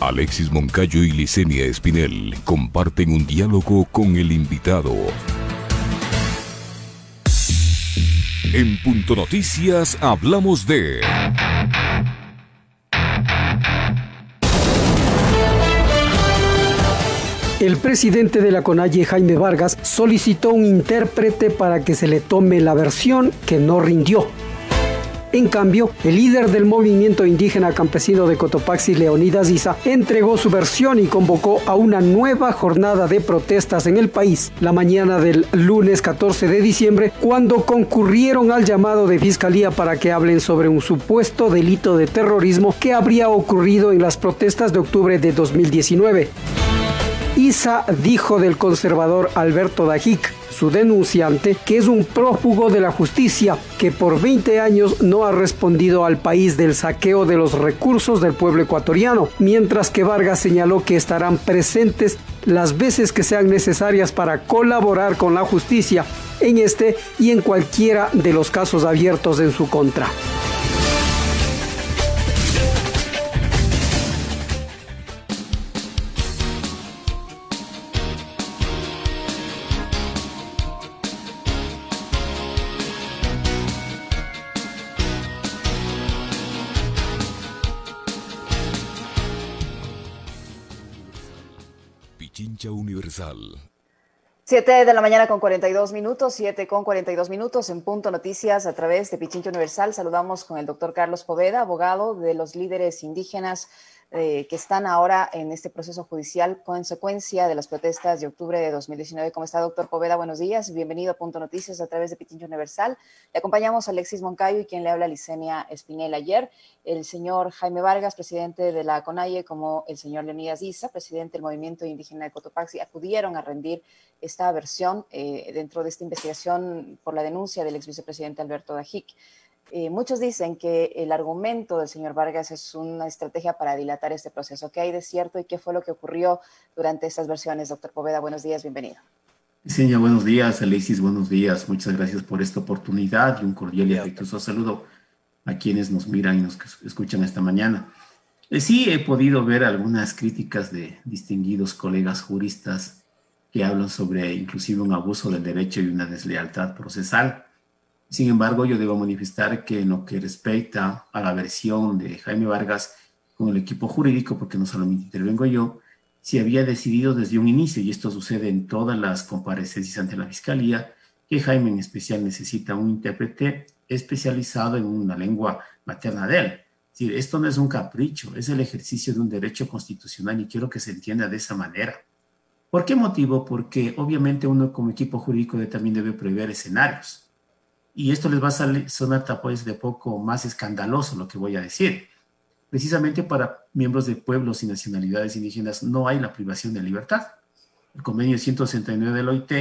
Alexis Moncayo y Licenia Espinel comparten un diálogo con el invitado. En Punto Noticias hablamos de... El presidente de la CONAIE, Jaime Vargas, solicitó un intérprete para que se le tome la versión que no rindió. En cambio, el líder del movimiento indígena campesino de Cotopaxi, Leonidas Issa, entregó su versión y convocó a una nueva jornada de protestas en el país la mañana del lunes 14 de diciembre, cuando concurrieron al llamado de Fiscalía para que hablen sobre un supuesto delito de terrorismo que habría ocurrido en las protestas de octubre de 2019. Issa dijo del conservador Alberto Dajic, su denunciante, que es un prófugo de la justicia, que por 20 años no ha respondido al país del saqueo de los recursos del pueblo ecuatoriano, mientras que Vargas señaló que estarán presentes las veces que sean necesarias para colaborar con la justicia en este y en cualquiera de los casos abiertos en su contra. Pichincha Universal. 7 de la mañana con 42 minutos, 7 con 42 minutos en Punto Noticias a través de Pichincha Universal. Saludamos con el doctor Carlos Poveda, abogado de los líderes indígenas que están ahora en este proceso judicial consecuencia de las protestas de octubre de 2019. ¿Cómo está, doctor Poveda? Buenos días. Bienvenido a Punto Noticias a través de Pichincha Universal. Le acompañamos a Alexis Moncayo y quien le habla, Licenia Espinel. Ayer, el señor Jaime Vargas, presidente de la CONAIE, como el señor Leonidas Issa, presidente del Movimiento Indígena de Cotopaxi, acudieron a rendir esta versión dentro de esta investigación por la denuncia del ex vicepresidente Alberto Dajic. Muchos dicen que el argumento del señor Vargas es una estrategia para dilatar este proceso. ¿Qué hay de cierto y qué fue lo que ocurrió durante estas versiones? Doctor Poveda, buenos días, bienvenido. Sí, buenos días, Alexis, buenos días. Muchas gracias por esta oportunidad y un cordial y afectuoso saludo a quienes nos miran y nos escuchan esta mañana. Sí, he podido ver algunas críticas de distinguidos colegas juristas que hablan sobre inclusive un abuso del derecho y una deslealtad procesal. Sin embargo, yo debo manifestar que en lo que respecta a la versión de Jaime Vargas con el equipo jurídico, porque no solamente intervengo yo, se había decidido desde un inicio, y esto sucede en todas las comparecencias ante la Fiscalía, que Jaime en especial necesita un intérprete especializado en una lengua materna de él. Es decir, esto no es un capricho, es el ejercicio de un derecho constitucional y quiero que se entienda de esa manera. ¿Por qué motivo? Porque obviamente uno como equipo jurídico también debe prever escenarios. Y esto les va a sonar pues de poco más escandaloso lo que voy a decir. Precisamente para miembros de pueblos y nacionalidades indígenas no hay la privación de libertad. El convenio 169 del OIT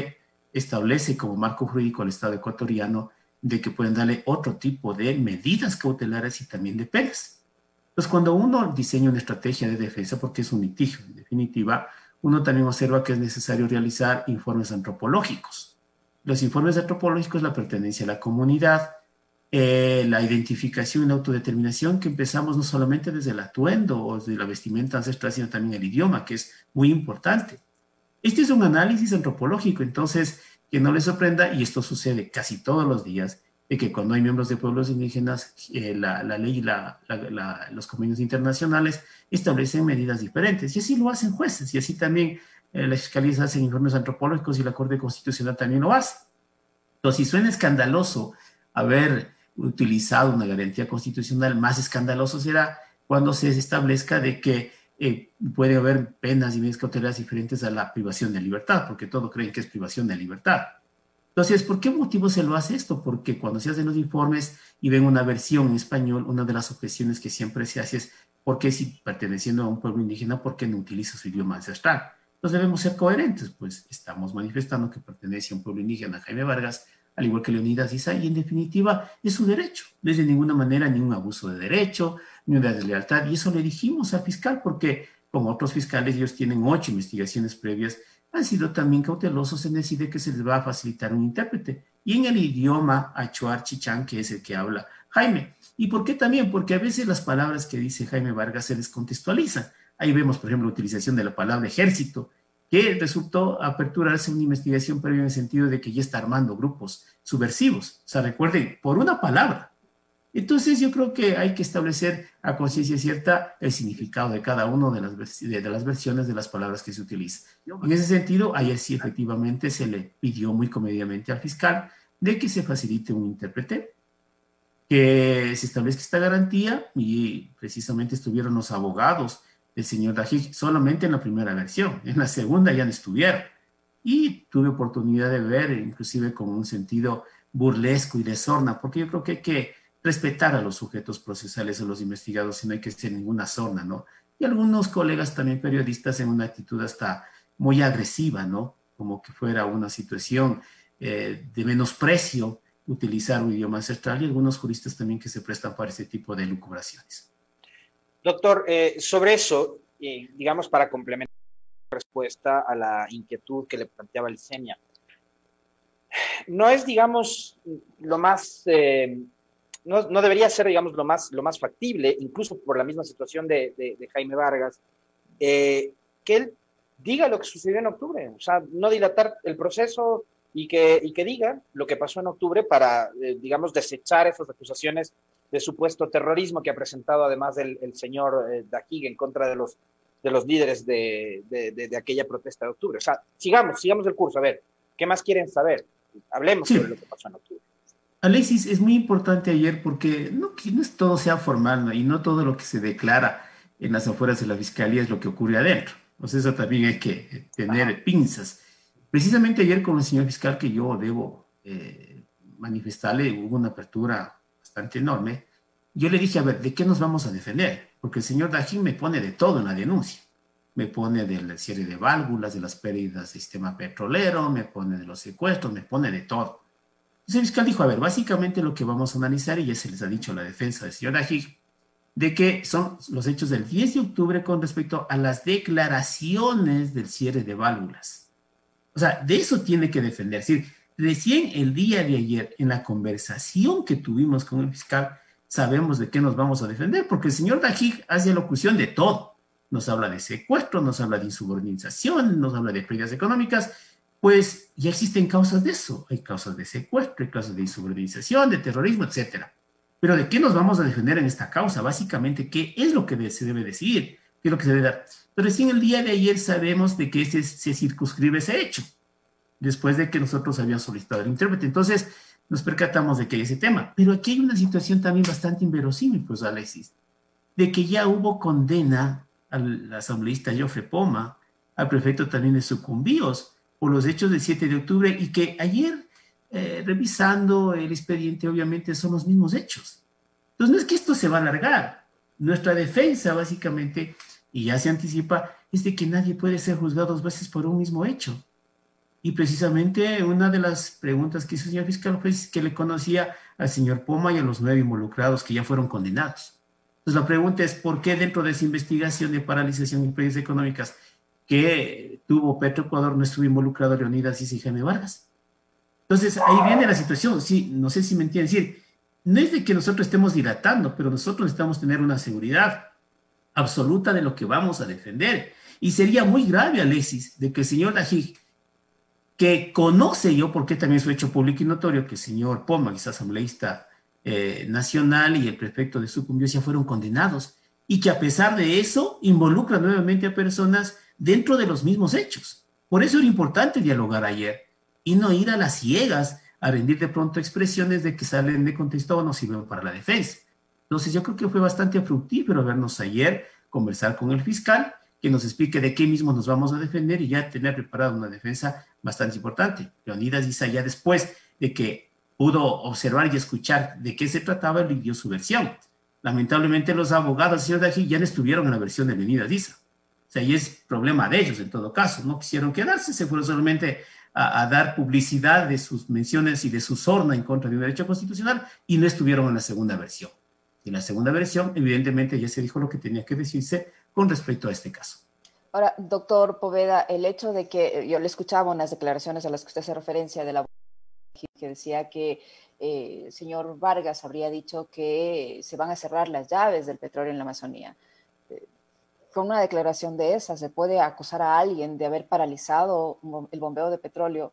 establece como marco jurídico al Estado ecuatoriano de que pueden darle otro tipo de medidas cautelares y también de penas. Entonces, cuando uno diseña una estrategia de defensa, porque es un litigio en definitiva, uno también observa que es necesario realizar informes antropológicos. Los informes antropológicos, la pertenencia a la comunidad, la identificación y la autodeterminación, que empezamos no solamente desde el atuendo o desde la vestimenta ancestral, sino también el idioma, que es muy importante. Este es un análisis antropológico, entonces, que no les sorprenda, y esto sucede casi todos los días, de que cuando hay miembros de pueblos indígenas, la ley y los convenios internacionales establecen medidas diferentes, y así lo hacen jueces, y así también las fiscalías hacen informes antropológicos y la Corte Constitucional también lo hace. Entonces, si suena escandaloso haber utilizado una garantía constitucional, más escandaloso será cuando se establezca de que puede haber penas y medidas cautelares diferentes a la privación de libertad, porque todos creen que es privación de libertad. Entonces, ¿por qué motivo se lo hace esto? Porque cuando se hacen los informes y ven una versión en español, una de las objeciones que siempre se hace es ¿por qué si perteneciendo a un pueblo indígena, por qué no utiliza su idioma ancestral? Entonces debemos ser coherentes, pues estamos manifestando que pertenece a un pueblo indígena, Jaime Vargas, al igual que Leonidas Issa, y en definitiva es su derecho. No es de ninguna manera ni un abuso de derecho, ni una deslealtad, y eso le dijimos al fiscal, porque como otros fiscales, ellos tienen 8 investigaciones previas, han sido también cautelosos en decir que se les va a facilitar un intérprete, y en el idioma achuar chichán, que es el que habla Jaime. ¿Y por qué también? Porque a veces las palabras que dice Jaime Vargas se descontextualizan. Ahí vemos, por ejemplo, la utilización de la palabra ejército, que resultó aperturarse una investigación previa en el sentido de que ya está armando grupos subversivos. O sea, recuerden, por una palabra. Entonces yo creo que hay que establecer a conciencia cierta el significado de cada una de las versiones de las palabras que se utilizan. En ese sentido, ayer sí efectivamente se le pidió muy comedidamente al fiscal de que se facilite un intérprete, que se establezca esta garantía, y precisamente estuvieron los abogados del señor Dajik solamente en la primera versión, en la segunda ya no estuvieron. Y tuve oportunidad de ver, inclusive con un sentido burlesco y de sorna, porque yo creo que hay que respetar a los sujetos procesales, a los investigados, y no hay que ser ninguna sorna, ¿no? Y algunos colegas también periodistas en una actitud hasta muy agresiva, ¿no? Como que fuera una situación de menosprecio utilizar un idioma ancestral, y algunos juristas también que se prestan para ese tipo de elucubraciones. Doctor, sobre eso, digamos, para complementar la respuesta a la inquietud que le planteaba el Senia, no es, digamos, lo más... no debería ser, digamos, lo más factible, incluso por la misma situación de Jaime Vargas, que él diga lo que sucedió en octubre, o sea, no dilatar el proceso y que diga lo que pasó en octubre para, digamos, desechar esas acusaciones de supuesto terrorismo que ha presentado además el señor Dajik en contra de los líderes de aquella protesta de octubre. O sea, sigamos el curso, a ver, ¿qué más quieren saber? Hablemos sobre lo que pasó en octubre. Alexis, es muy importante ayer porque no es todo sea formal, ¿no? Y no todo lo que se declara en las afueras de la fiscalía es lo que ocurre adentro. O sea, eso también hay que tener pinzas. Precisamente ayer con el señor fiscal, que yo debo manifestarle, hubo una apertura bastante enorme. Yo le dije, a ver, ¿de qué nos vamos a defender? Porque el señor Dajik me pone de todo en la denuncia. Me pone del cierre de válvulas, de las pérdidas del sistema petrolero, me pone de los secuestros, me pone de todo. Entonces el fiscal dijo, a ver, básicamente lo que vamos a analizar, y ya se les ha dicho a la defensa del señor Dajik, de que son los hechos del 10 de octubre con respecto a las declaraciones del cierre de válvulas. O sea, de eso tiene que defender. Es decir, recién el día de ayer, en la conversación que tuvimos con el fiscal, sabemos de qué nos vamos a defender, porque el señor Dajik hace locución de todo. Nos habla de secuestro, nos habla de insubordinación, nos habla de pérdidas económicas. Pues ya existen causas de eso. Hay causas de secuestro, hay causas de insubordinación, de terrorismo, etcétera. Pero ¿de qué nos vamos a defender en esta causa? Básicamente, ¿qué es lo que se debe decir? ¿Qué es lo que se debe dar? Pero recién el día de ayer sabemos de que se circunscribe ese hecho, después de que nosotros habíamos solicitado el intérprete. Entonces, nos percatamos de que hay ese tema. Pero aquí hay una situación también bastante inverosímil, pues, Alexis, de que ya hubo condena al asambleísta Jofre Poma, al prefecto también de Sucumbíos, por los hechos del 7 de octubre, y que ayer, revisando el expediente, obviamente son los mismos hechos. Entonces, no es que esto se va a alargar. Nuestra defensa, básicamente, y ya se anticipa, es de que nadie puede ser juzgado 2 veces por un mismo hecho. Y precisamente una de las preguntas que hizo el señor fiscal fue que le conocía al señor Poma y a los 9 involucrados que ya fueron condenados. Entonces, la pregunta es, ¿por qué dentro de esa investigación de paralización y pérdidas económicas que tuvo Petroecuador no estuvo involucrado Leonidas y Jaime Vargas? Entonces, ahí viene la situación. Sí, no sé si me entienden. Es decir, no es de que nosotros estemos dilatando, pero nosotros necesitamos tener una seguridad absoluta de lo que vamos a defender. Y sería muy grave, Alexis, de que el señor Dajik, que conoce yo, porque también es un hecho público y notorio, que el señor Poma, que es asambleísta nacional, y el prefecto de Sucumbíos ya fueron condenados, y que a pesar de eso involucra nuevamente a personas dentro de los mismos hechos. Por eso era importante dialogar ayer y no ir a las ciegas a rendir de pronto expresiones de que salen de contexto o no sirven para la defensa. Entonces yo creo que fue bastante fructífero vernos ayer, conversar con el fiscal, que nos explique de qué mismo nos vamos a defender y ya tener preparada una defensa bastante importante. Leonidas dice ya después de que pudo observar y escuchar de qué se trataba, él dio su versión. Lamentablemente los abogados, señor Dajik, ya no estuvieron en la versión de Leonidas Diza. O sea, y es problema de ellos en todo caso. No quisieron quedarse, se fueron solamente a dar publicidad de sus menciones y de su sorna en contra de un derecho constitucional, y no estuvieron en la segunda versión. En la segunda versión, evidentemente, ya se dijo lo que tenía que decirse con respecto a este caso. Ahora, doctor Poveda, el hecho de que yo le escuchaba unas declaraciones a las que usted hace referencia de la que decía que el señor Vargas habría dicho que se van a cerrar las llaves del petróleo en la Amazonía. con una declaración de esa se puede acusar a alguien de haber paralizado el bombeo de petróleo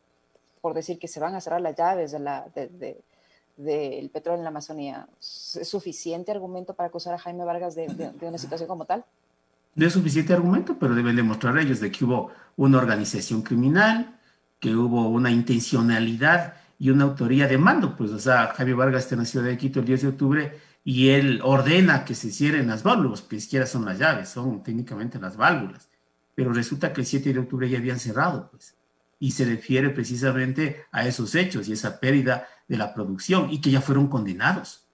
por decir que se van a cerrar las llaves del petróleo en la Amazonía? ¿Es suficiente argumento para acusar a Jaime Vargas de una situación como tal? No es suficiente argumento, pero deben demostrar ellos de que hubo una organización criminal, que hubo una intencionalidad y una autoría de mando. Pues, o sea, Jaime Vargas está en la ciudad de Quito el 10 de octubre y él ordena que se cierren las válvulas, que ni siquiera son las llaves, son técnicamente las válvulas. Pero resulta que el 7 de octubre ya habían cerrado, pues. Y se refiere precisamente a esos hechos y esa pérdida de la producción y que ya fueron condenados.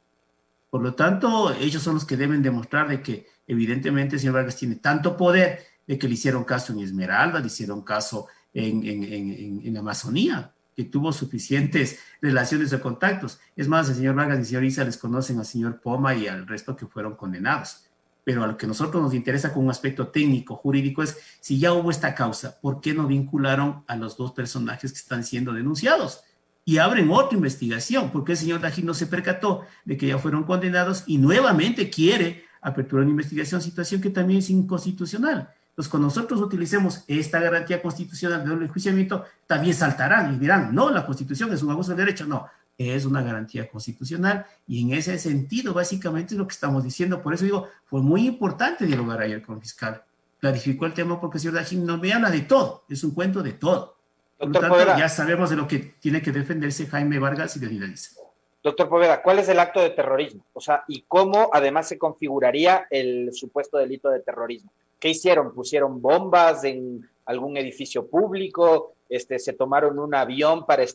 Por lo tanto, ellos son los que deben demostrar de que evidentemente el señor Vargas tiene tanto poder de que le hicieron caso en Esmeralda, le hicieron caso en Amazonía, que tuvo suficientes relaciones o contactos. Es más, el señor Vargas y el señor Issa les conocen al señor Poma y al resto que fueron condenados. Pero a lo que a nosotros nos interesa con un aspecto técnico, jurídico, es si ya hubo esta causa, ¿por qué no vincularon a los dos personajes que están siendo denunciados? Y abren otra investigación, porque el señor Dají no se percató de que ya fueron condenados y nuevamente quiere aperturar una investigación, situación que también es inconstitucional. Entonces, cuando nosotros utilicemos esta garantía constitucional de doble enjuiciamiento, también saltarán y dirán, no, la Constitución es un abuso de derecho. No, es una garantía constitucional y en ese sentido, básicamente, es lo que estamos diciendo. Por eso digo, fue muy importante dialogar ayer con el fiscal. Clarificó el tema porque el señor Dají no me habla de todo, es un cuento de todo. Por lo tanto, ya sabemos de lo que tiene que defenderse Jaime Vargas y Leonidas Issa. Doctor Poveda, ¿cuál es el acto de terrorismo? O sea, ¿y cómo además se configuraría el supuesto delito de terrorismo? ¿Qué hicieron? ¿Pusieron bombas en algún edificio público? ¿Se tomaron un avión para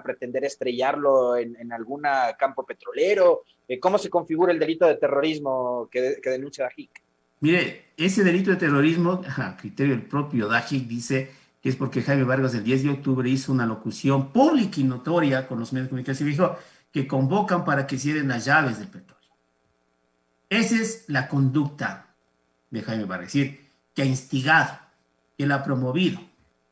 pretender estrellarlo en algún campo petrolero? ¿Cómo se configura el delito de terrorismo que denuncia Dají? Mire, ese delito de terrorismo, a criterio del propio Dají, dice que es porque Jaime Vargas el 10 de octubre hizo una locución pública y notoria con los medios de comunicación y dijo que convocan para que cierren las llaves del petróleo. Esa es la conducta de Jaime Vargas, es decir, que ha instigado, que él ha promovido.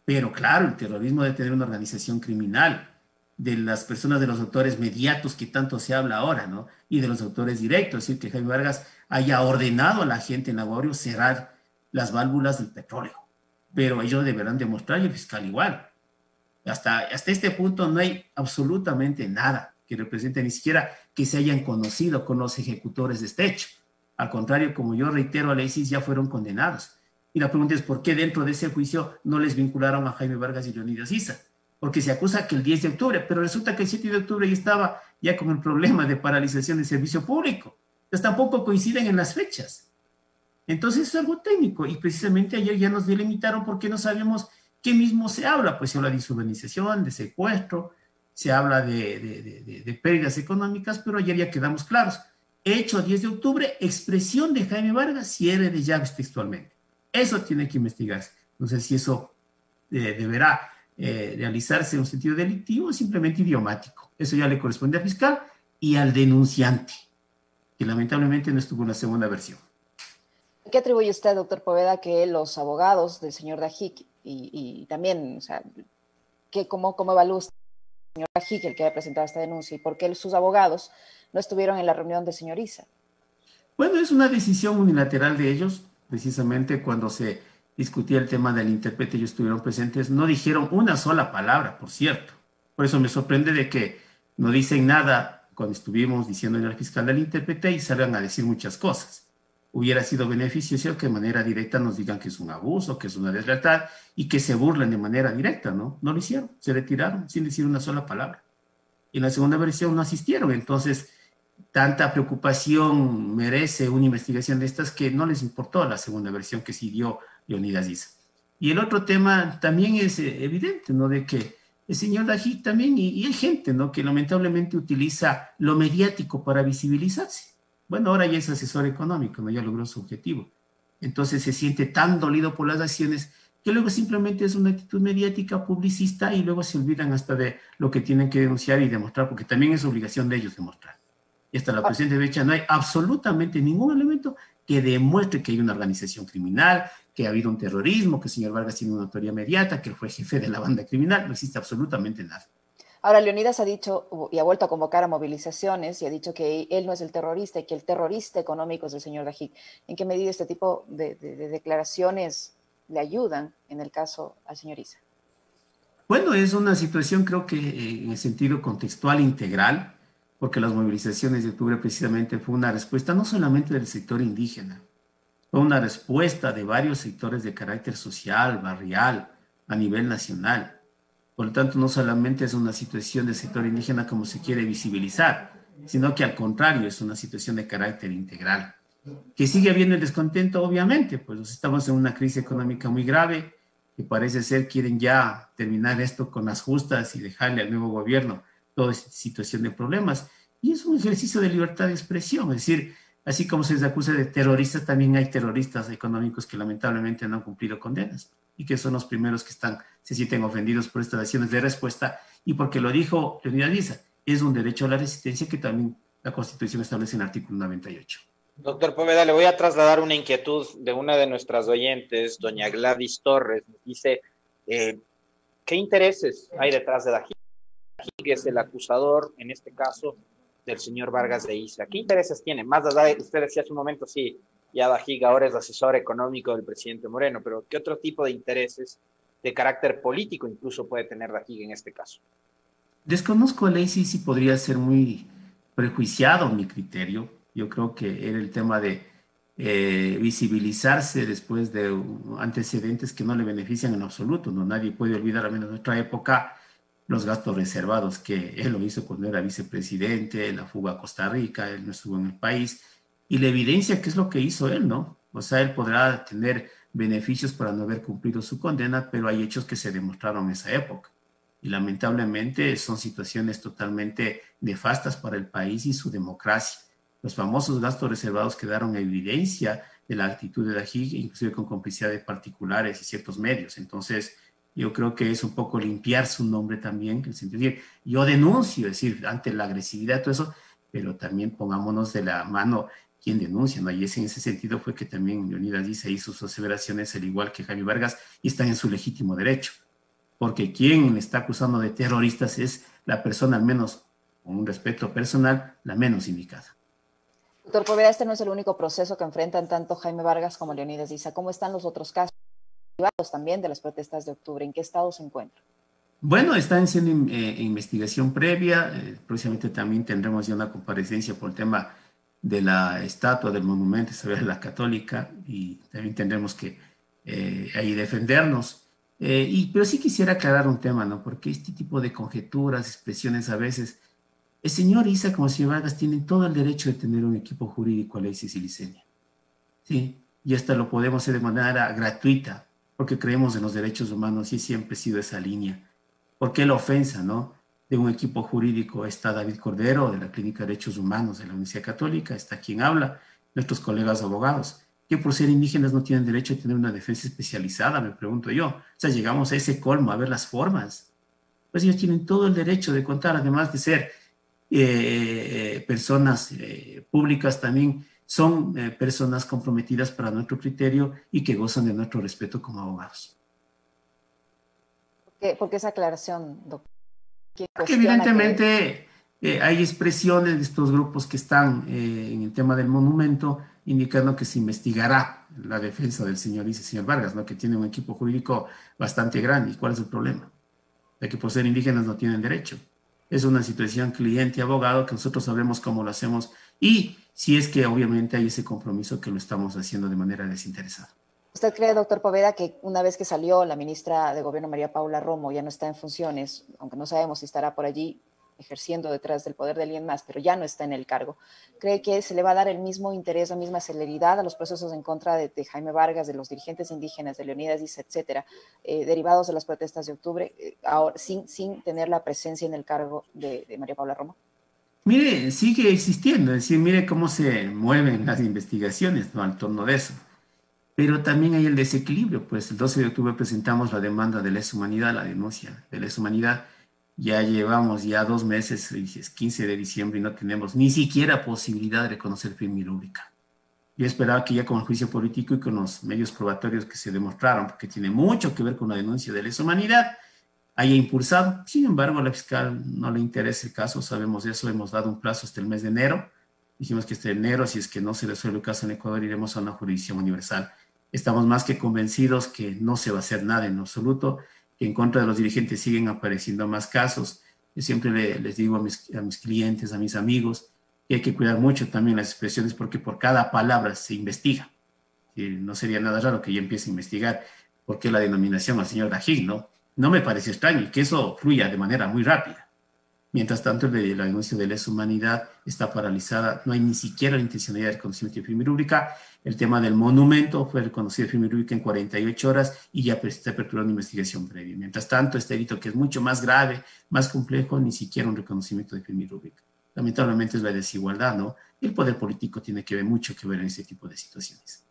Pero claro, el terrorismo debe tener una organización criminal de las personas, de los autores mediatos que tanto se habla ahora, ¿no? Y de los autores directos, es decir, que Jaime Vargas haya ordenado a la gente en Aguario cerrar las válvulas del petróleo. Pero ellos deberán demostrar, y el fiscal igual. Hasta este punto no hay absolutamente nada que represente ni siquiera que se hayan conocido con los ejecutores de este hecho. Al contrario, como yo reitero, Alexis, ya fueron condenados. Y la pregunta es, ¿por qué dentro de ese juicio no les vincularon a Jaime Vargas y Leonidas Issa? Porque se acusa que el 10 de octubre, pero resulta que el 7 de octubre ya estaba ya con el problema de paralización del servicio público. Entonces tampoco coinciden en las fechas. Entonces es algo técnico y precisamente ayer ya nos delimitaron porque no sabemos qué mismo se habla. Pues se habla de insubordinación, de secuestro, se habla de pérdidas económicas, pero ayer ya quedamos claros. Hecho 10 de octubre, expresión de Jaime Vargas, cierre de llaves textualmente. Eso tiene que investigarse. No sé si eso deberá realizarse en un sentido delictivo o simplemente idiomático. Eso ya le corresponde al fiscal y al denunciante, que lamentablemente no estuvo en la segunda versión. ¿Qué atribuye usted, doctor Poveda, que los abogados del señor Dají y también, o sea, cómo evalúa usted al señor Dají, el que ha presentado esta denuncia, y por qué sus abogados no estuvieron en la reunión del señor Issa? Bueno, es una decisión unilateral de ellos. Precisamente cuando se discutía el tema del intérprete, ellos estuvieron presentes, no dijeron una sola palabra, por cierto. Por eso me sorprende de que no dicen nada cuando estuvimos diciendo en el fiscal del intérprete y salgan a decir muchas cosas. Hubiera sido beneficioso que de manera directa nos digan que es un abuso, que es una deslealtad y que se burlen de manera directa, ¿no? No lo hicieron, se retiraron sin decir una sola palabra. En la segunda versión no asistieron, entonces tanta preocupación merece una investigación de estas que no les importó la segunda versión que siguió Leonidas Issa. Y el otro tema también es evidente, ¿no? De que el señor Dají también, y hay gente, ¿no? Que lamentablemente utiliza lo mediático para visibilizarse. Bueno, ahora ya es asesor económico, ¿no? Ya logró su objetivo. Entonces se siente tan dolido por las acciones que luego simplemente es una actitud mediática, publicista, y luego se olvidan hasta de lo que tienen que denunciar y demostrar, porque también es obligación de ellos demostrar. Y hasta la presente fecha no hay absolutamente ningún elemento que demuestre que hay una organización criminal, que ha habido un terrorismo, que el señor Vargas tiene una autoría mediata, que él fue jefe de la banda criminal. No existe absolutamente nada. Ahora, Leonidas ha dicho y ha vuelto a convocar a movilizaciones y ha dicho que él no es el terrorista y que el terrorista económico es el señor Dajik. ¿En qué medida este tipo de declaraciones le ayudan en el caso al señor Issa? Bueno, es una situación creo que en el sentido contextual integral, porque las movilizaciones de octubre precisamente fue una respuesta no solamente del sector indígena, fue una respuesta de varios sectores de carácter social, barrial, a nivel nacional. Por lo tanto, no solamente es una situación del sector indígena como se quiere visibilizar, sino que al contrario es una situación de carácter integral. Que sigue habiendo el descontento, obviamente, pues estamos en una crisis económica muy grave, que parece ser quieren ya terminar esto con las justas y dejarle al nuevo gobierno toda esta situación de problemas. Y es un ejercicio de libertad de expresión, es decir, así como se les acusa de terroristas, también hay terroristas económicos que lamentablemente no han cumplido condenas y que son los primeros que se sienten ofendidos por estas acciones de respuesta y porque lo dijo Leonidas Issa, es un derecho a la resistencia que también la Constitución establece en el artículo 98. Doctor Poveda, le voy a trasladar una inquietud de una de nuestras oyentes, doña Gladys Torres. Dice, ¿qué intereses hay detrás de Dajik? Dajik es el acusador, en este caso, del señor Vargas de Issa. ¿Qué intereses tiene? Más allá de, usted decía hace un momento, sí, ya Dajik ahora es asesor económico del presidente Moreno, pero ¿qué otro tipo de intereses de carácter político incluso puede tener Dajik en este caso? Desconozco a ley si podría ser muy prejuiciado mi criterio. Yo creo que era el tema de visibilizarse después de antecedentes que no le benefician en absoluto. No, nadie puede olvidar, al menos en nuestra época, los gastos reservados que él lo hizo cuando era vicepresidente, la fuga a Costa Rica, él no estuvo en el país, y la evidencia que es lo que hizo él, ¿no? O sea, él podrá tener beneficios para no haber cumplido su condena, pero hay hechos que se demostraron en esa época. Y lamentablemente son situaciones totalmente nefastas para el país y su democracia. Los famosos gastos reservados quedaron en evidencia de la actitud de Dajik, inclusive con complicidad de particulares y ciertos medios. Entonces, yo creo que es un poco limpiar su nombre también, es decir, yo denuncio, es decir, ante la agresividad, todo eso, pero también pongámonos de la mano quien denuncia, ¿no? Y en ese sentido fue que también Leonidas Issa hizo sus aseveraciones, al igual que Jaime Vargas, y están en su legítimo derecho, porque quien le está acusando de terroristas es la persona, al menos con un respeto personal, la menos indicada. Doctor Poveda, este no es el único proceso que enfrentan tanto Jaime Vargas como Leonidas Issa. ¿Cómo están los otros casos derivados también de las protestas de octubre? ¿En qué estado se encuentran? Bueno, están siendo investigación previa. Próximamente también tendremos ya una comparecencia por el tema de la estatua, del monumento sobre la Católica, y también tendremos que ahí defendernos. Pero sí quisiera aclarar un tema, ¿no? Porque este tipo de conjeturas, expresiones a veces, el señor Issa como el señor Vargas tienen todo el derecho de tener un equipo jurídico a ley siciliana. Sí, y hasta lo podemos hacer de manera gratuita, porque creemos en los derechos humanos y siempre ha sido esa línea. ¿Por qué la ofensa, no? De un equipo jurídico está David Cordero, de la Clínica de Derechos Humanos de la Universidad Católica, está quien habla, nuestros colegas abogados, que por ser indígenas no tienen derecho a tener una defensa especializada, me pregunto yo. O sea, llegamos a ese colmo, a ver las formas. Pues ellos tienen todo el derecho de contar, además de ser personas públicas, también son personas comprometidas para nuestro criterio y que gozan de nuestro respeto como abogados. ¿Por qué esa aclaración, doctor? Porque evidentemente hay expresiones de estos grupos que están en el tema del monumento indicando que se investigará la defensa del señor Issa, señor Vargas, ¿no? Que tiene un equipo jurídico bastante grande. ¿Y cuál es el problema? De que por ser indígenas no tienen derecho. Es una situación cliente-abogado que nosotros sabremos cómo lo hacemos y si es que obviamente hay ese compromiso que lo estamos haciendo de manera desinteresada. ¿Usted cree, doctor Poveda, que una vez que salió la ministra de Gobierno María Paula Romo, ya no está en funciones, aunque no sabemos si estará por allí ejerciendo detrás del poder de alguien más, pero ya no está en el cargo, cree que se le va a dar el mismo interés, la misma celeridad a los procesos en contra de Jaime Vargas, de los dirigentes indígenas, de Leonidas Issa, etcétera, derivados de las protestas de octubre, ahora, sin tener la presencia en el cargo de María Paula Romo? Mire, sigue existiendo, es decir, mire cómo se mueven las investigaciones, ¿no?, al torno de eso. Pero también hay el desequilibrio, pues el 12 de octubre presentamos la demanda de lesa humanidad, la denuncia de lesa humanidad. Ya llevamos ya 2 meses, es 15 de diciembre y no tenemos ni siquiera posibilidad de reconocer firme y rúbrica. Yo esperaba que ya con el juicio político y con los medios probatorios que se demostraron, porque tiene mucho que ver con la denuncia de lesa humanidad, haya impulsado. Sin embargo, a la fiscal no le interesa el caso, sabemos eso, hemos dado un plazo hasta el mes de enero. Dijimos que este enero, si es que no se resuelve el caso en Ecuador, iremos a una jurisdicción universal. Estamos más que convencidos que no se va a hacer nada en absoluto, que en contra de los dirigentes siguen apareciendo más casos. Yo siempre les digo a mis clientes, a mis amigos, que hay que cuidar mucho también las expresiones porque por cada palabra se investiga. No sería nada raro que yo empiece a investigar por qué la denominación al señor Dajín, ¿no? No me parece extraño y que eso fluya de manera muy rápida. Mientras tanto, la denuncia de lesa humanidad está paralizada, no hay ni siquiera la intencionalidad de reconocimiento de firme y rúbrica. El tema del monumento fue reconocido de firme y rúbrica en 48 horas y ya está aperturando una investigación previa. Mientras tanto, este delito que es mucho más grave, más complejo, ni siquiera un reconocimiento de firme y rúbrica. Lamentablemente es la desigualdad, ¿no? Y el poder político tiene que ver mucho que ver en este tipo de situaciones.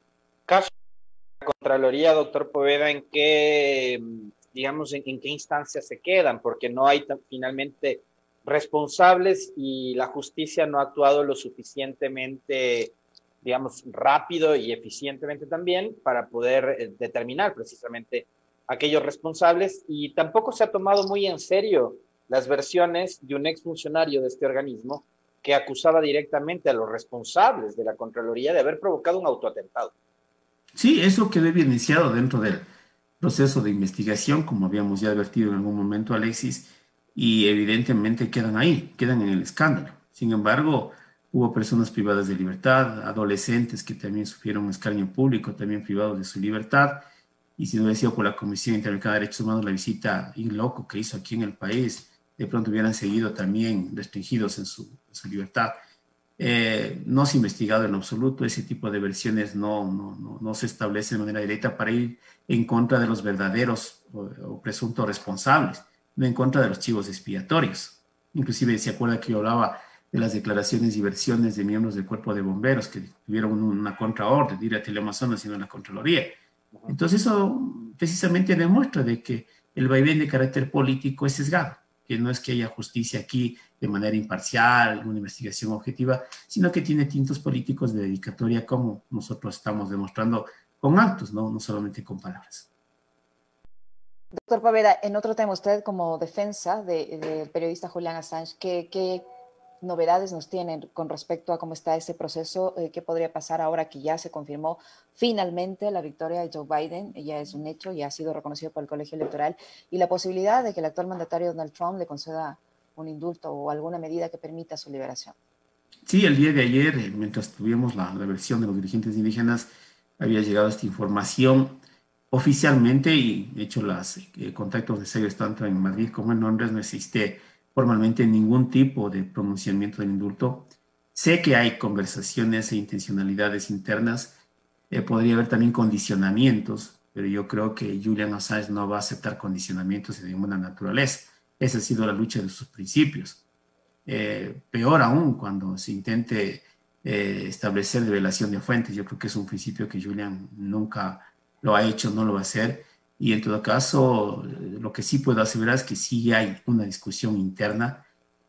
Caso de la Contraloría, doctor Poveda, ¿en qué, digamos, en qué instancias se quedan? Porque no hay finalmente responsables y la justicia no ha actuado lo suficientemente, digamos, rápido y eficientemente también para poder determinar precisamente aquellos responsables, y tampoco se ha tomado muy en serio las versiones de un exfuncionario de este organismo que acusaba directamente a los responsables de la Contraloría de haber provocado un autoatentado. Sí, eso quedó evidenciado dentro del proceso de investigación, como habíamos ya advertido en algún momento, Alexis, y evidentemente quedan ahí, quedan en el escándalo. Sin embargo, hubo personas privadas de libertad, adolescentes que también sufrieron escarnio público, también privados de su libertad, y si no hubiera sido por la Comisión Interamericana de Derechos Humanos, la visita in loco que hizo aquí en el país, de pronto hubieran seguido también restringidos en su libertad. No se ha investigado en absoluto, ese tipo de versiones no se establece de manera directa para ir en contra de los verdaderos o presuntos responsables, no en contra de los chivos expiatorios. Inclusive se acuerda que yo hablaba de las declaraciones y versiones de miembros del cuerpo de bomberos que tuvieron una contraorden de ir a Teleamazonas sino a la Contraloría. Entonces eso precisamente demuestra de que el vaivén de carácter político es sesgado, que no es que haya justicia aquí de manera imparcial, una investigación objetiva, sino que tiene tintos políticos de dedicatoria como nosotros estamos demostrando con actos, no solamente con palabras. Doctor Poveda, en otro tema, usted como defensa del periodista Julian Assange, ¿qué novedades nos tienen con respecto a cómo está ese proceso? ¿Qué podría pasar ahora que ya se confirmó finalmente la victoria de Joe Biden? Ya es un hecho, ya ha sido reconocido por el Colegio Electoral, y la posibilidad de que el actual mandatario Donald Trump le conceda un indulto o alguna medida que permita su liberación. Sí, el día de ayer, mientras tuvimos la versión de los dirigentes indígenas, había llegado esta información oficialmente y de hecho los contactos necesarios tanto en Madrid como en Londres. No existe formalmente ningún tipo de pronunciamiento del indulto. Sé que hay conversaciones e intencionalidades internas, podría haber también condicionamientos, pero yo creo que Julian Assange no va a aceptar condicionamientos de ninguna naturaleza. Esa ha sido la lucha de sus principios. Peor aún cuando se intente establecer revelación de fuentes. Yo creo que es un principio que Julian nunca lo ha hecho, no lo va a hacer, y en todo caso lo que sí puedo asegurar es que sí hay una discusión interna,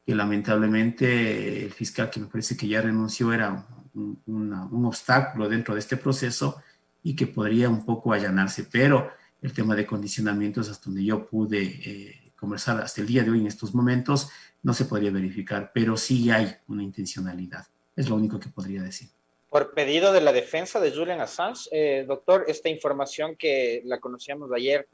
que lamentablemente el fiscal, que me parece que ya renunció, era un obstáculo dentro de este proceso y que podría un poco allanarse, pero el tema de condicionamientos, hasta donde yo pude conversar hasta el día de hoy en estos momentos, no se podría verificar, pero sí hay una intencionalidad, es lo único que podría decir. Por pedido de la defensa de Julian Assange, doctor, esta información que la conocíamos ayer,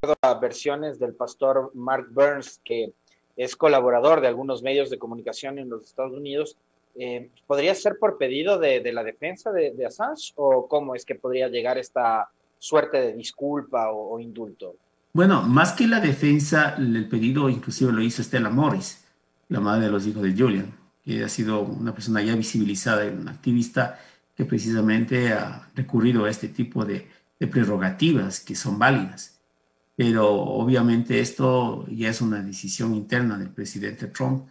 las versiones del pastor Mark Burns, que es colaborador de algunos medios de comunicación en los Estados Unidos, ¿podría ser por pedido de la defensa de Assange, o cómo es que podría llegar esta suerte de disculpa o indulto? Bueno, más que la defensa, el pedido inclusive lo hizo Stella Morris, la madre de los hijos de Julian, que ha sido una persona ya visibilizada, una activista que precisamente ha recurrido a este tipo de prerrogativas que son válidas. Pero obviamente esto ya es una decisión interna del presidente Trump.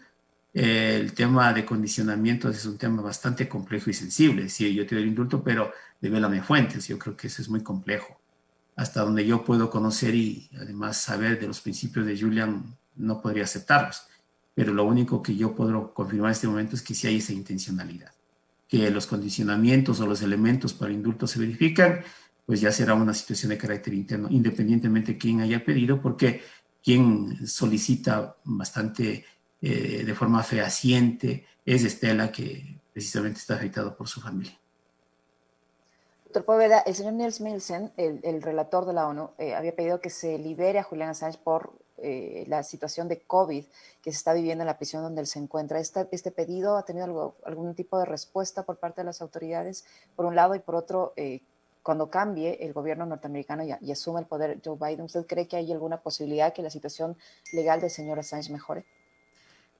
El tema de condicionamientos es un tema bastante complejo y sensible. Sí, yo te doy el indulto, pero devélame fuentes. Yo creo que eso es muy complejo. Hasta donde yo puedo conocer y además saber de los principios de Julian, no podría aceptarlos. Pero lo único que yo puedo confirmar en este momento es que sí hay esa intencionalidad. Que los condicionamientos o los elementos para el indulto se verifican, pues ya será una situación de carácter interno, independientemente de quién haya pedido, porque quien solicita bastante de forma fehaciente es Estela, que precisamente está afectado por su familia. Doctor Poveda, el señor Nils Nielsen, el relator de la ONU, había pedido que se libere a Julian Assange por la situación de COVID que se está viviendo en la prisión donde él se encuentra. ¿Este pedido ha tenido algún tipo de respuesta por parte de las autoridades, por un lado, y por otro, cuando cambie el gobierno norteamericano y asuma el poder Joe Biden, ¿usted cree que hay alguna posibilidad que la situación legal del señor Assange mejore?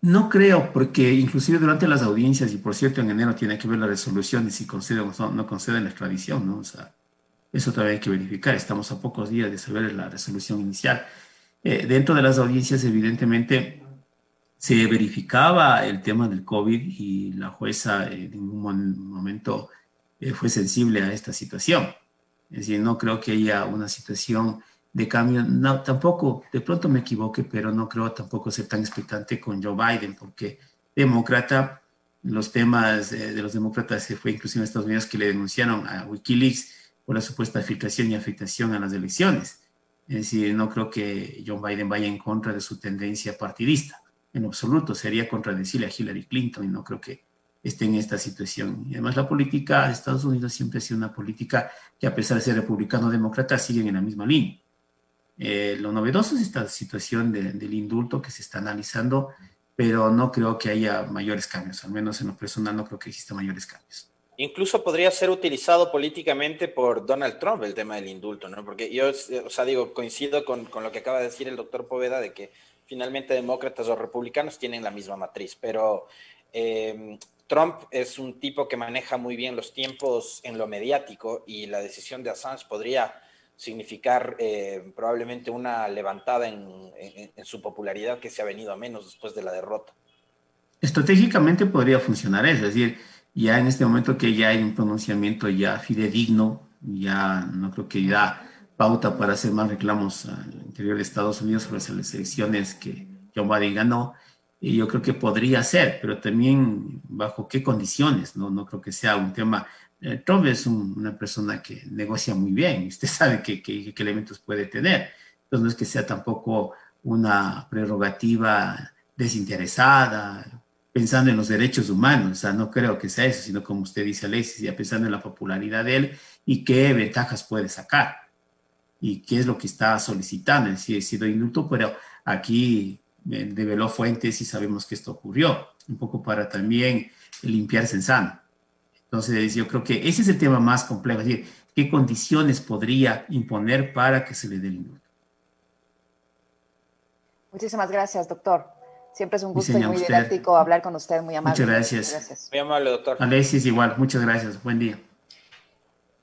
No creo, porque inclusive durante las audiencias, y por cierto en enero tiene que ver la resolución de si conceden o no conceden la extradición, ¿no? O sea, eso todavía hay que verificar. Estamos a pocos días de saber la resolución inicial. Dentro de las audiencias, evidentemente, se verificaba el tema del COVID y la jueza en ningún momento fue sensible a esta situación. Es decir, no creo que haya una situación de cambio. No, tampoco, de pronto me equivoque, pero no creo tampoco ser tan expectante con Joe Biden, porque demócrata, los temas de los demócratas se fue inclusive en Estados Unidos que le denunciaron a Wikileaks por la supuesta filtración y afectación a las elecciones. Es decir, no creo que Joe Biden vaya en contra de su tendencia partidista. En absoluto, sería contradecirle a Hillary Clinton y no creo que esté en esta situación. Y además la política de Estados Unidos siempre ha sido una política que a pesar de ser republicano-demócrata siguen en la misma línea. Lo novedoso es esta situación del indulto que se está analizando, pero no creo que haya mayores cambios, al menos en lo personal no creo que exista mayores cambios. Incluso podría ser utilizado políticamente por Donald Trump el tema del indulto, ¿no? Porque yo, o sea, digo, coincido con lo que acaba de decir el doctor Poveda de que finalmente demócratas o republicanos tienen la misma matriz, pero Trump es un tipo que maneja muy bien los tiempos en lo mediático y la decisión de Assange podría significar probablemente una levantada en su popularidad que se ha venido a menos después de la derrota. Estratégicamente podría funcionar eso, es decir, ya en este momento que ya hay un pronunciamiento ya fidedigno, ya no creo que da pauta para hacer más reclamos al interior de Estados Unidos sobre las elecciones que Joe Biden ganó, y yo creo que podría ser, pero también bajo qué condiciones, ¿no? No creo que sea un tema. Trump es una persona que negocia muy bien, usted sabe qué elementos puede tener, entonces no es que sea tampoco una prerrogativa desinteresada, pensando en los derechos humanos, o sea, no creo que sea eso, sino como usted dice, Alexis, ya pensando en la popularidad de él y qué ventajas puede sacar y qué es lo que está solicitando, es decir, ha sido indulto, pero aquí develó fuentes y sabemos que esto ocurrió, un poco para también limpiarse en sano. Entonces, yo creo que ese es el tema más complejo, es decir, qué condiciones podría imponer para que se le dé el indulto. Muchísimas gracias, doctor. Siempre es un gusto y muy didáctico hablar con usted, muy amable. Muchas gracias. Gracias. Muy amable, doctor. Alexis, igual, muchas gracias. Buen día.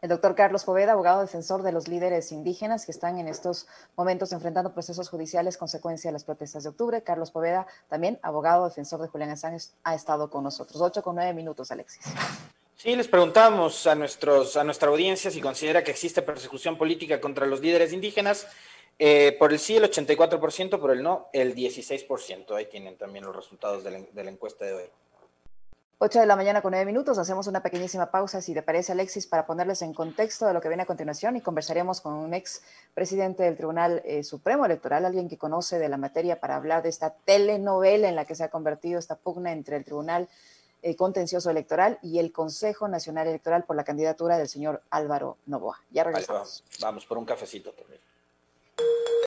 El doctor Carlos Poveda, abogado defensor de los líderes indígenas que están en estos momentos enfrentando procesos judiciales consecuencia de las protestas de octubre. Carlos Poveda, también abogado defensor de Julian Assange, ha estado con nosotros. 8:09, Alexis. Sí, les preguntamos a nuestra audiencia si considera que existe persecución política contra los líderes indígenas. Por el sí, el 84%, por el no, el 16%. Ahí tienen también los resultados de la encuesta de hoy. 8:09, hacemos una pequeñísima pausa, si te parece, Alexis, para ponerles en contexto de lo que viene a continuación y conversaremos con un ex presidente del Tribunal Supremo Electoral, alguien que conoce de la materia, para hablar de esta telenovela en la que se ha convertido esta pugna entre el Tribunal Contencioso Electoral y el Consejo Nacional Electoral por la candidatura del señor Álvaro Noboa. Ya regresamos. Vale, vamos por un cafecito también.